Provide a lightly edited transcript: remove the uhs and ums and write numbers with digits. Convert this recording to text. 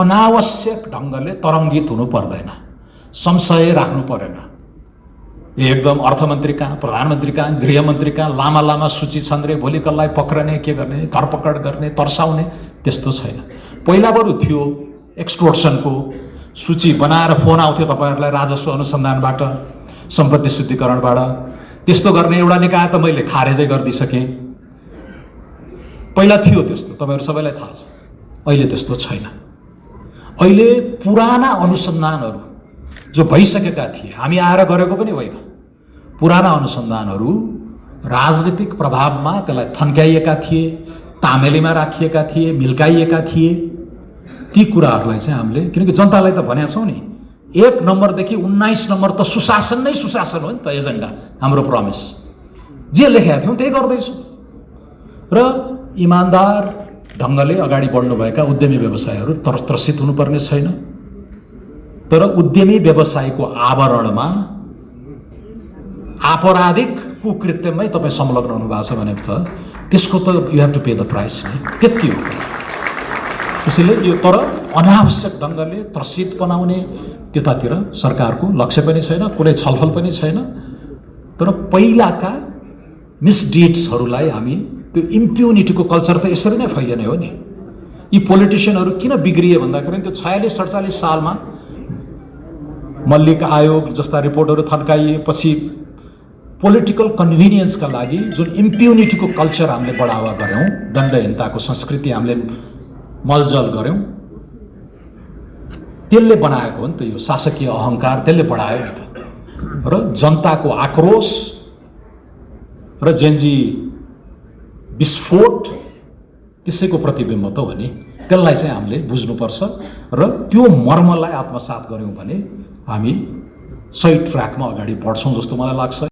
अनावश्यक ढङ्गले तरङ्गित हुनु पर्दैन, संशय राख्नु परेन। एकदम अर्थमन्त्री कहाँ, प्रधानमन्त्री कहाँ, गृहमन्त्री कहाँ लामा लामा सूची छन् रे, भोलि कसलाई पक्रने, के गर्ने, धरपकड गर्ने, तर्साउने, त्यस्तो छैन। पहिला बरु थियो एक्सटोर्सनको सूची बनाएर फोन आउँथ्यो तपाईहरुलाई राजस्व अनुसन्धानबाट, सम्पत्ति शुद्धिकरणबाट। त्यस्तो गर्ने एउटा निकाय त मैले खारेजै गरिदिसकेँ। पहिला थियो त्यस्तो, तपाईहरु सबैलाई थाहा छ। अहिले त्यस्तो छैन। अहिले पुराना अनुसन्धानहरू जो भइसकेका थिए, हामी आएर गरेको पनि होइन, पुराना अनुसन्धानहरू राजनीतिक प्रभावमा त्यसलाई थन्क्याइएका थिए, तामेलीमा राखिएका थिए, मिल्काइएका थिए। ती कुराहरूलाई चाहिँ हामीले, किनकि जनतालाई त भनेका छौँ नि, 1 नम्बरदेखि 19 नम्बर त सुशासन नै सुशासन हो नि त। एजेन्डा हाम्रो प्रमिस जे लेखेका थियौँ त्यही गर्दैछौँ। र इमानदार ढङ्गले अगाडि बढ्नुभएका उद्यमी व्यवसायहरू त्रसित हुनुपर्ने छैन। तर उद्यमी व्यवसायको आवरणमा आपराधिक कुकृत्यमै तपाईँ संलग्न हुनुभएको छ भने त्यसको त you have to pay the price नै, त्यति हो। त्यसैले यो तर अनावश्यक ढङ्गले त्रसित बनाउने त्यतातिर सरकारको लक्ष्य पनि छैन, कुनै छलफल पनि छैन। तर पहिलाका मिसडिड्सहरूलाई हामी, त्यो इम्प्युनिटीको कल्चर त यसरी नै फैलिने हो नि। यी पोलिटिसियनहरू किन बिग्रिए भन्दाखेरि त्यो 46-47 सालमा मल्लिक आयोग जस्ता रिपोर्टहरू थन्काइएपछि पोलिटिकल कन्भिनियन्सका लागि जुन इम्प्युनिटीको कल्चर हामीले बढावा गऱ्यौँ, दण्डहीनताको संस्कृति हामीले मलजल गऱ्यौँ, त्यसले बनाएको हो नि त। यो शासकीय अहङ्कार त्यसले बढायो नि त। र जनताको आक्रोश र जेनजी विस्फोट त्यसैको प्रतिबिम्ब त हो नि। त्यसलाई चाहिँ हामीले बुझ्नुपर्छ र त्यो मर्मलाई आत्मसात गऱ्यौँ भने हामी सही ट्र्याकमा अगाडि बढ्छौँ जस्तो मलाई लाग्छ।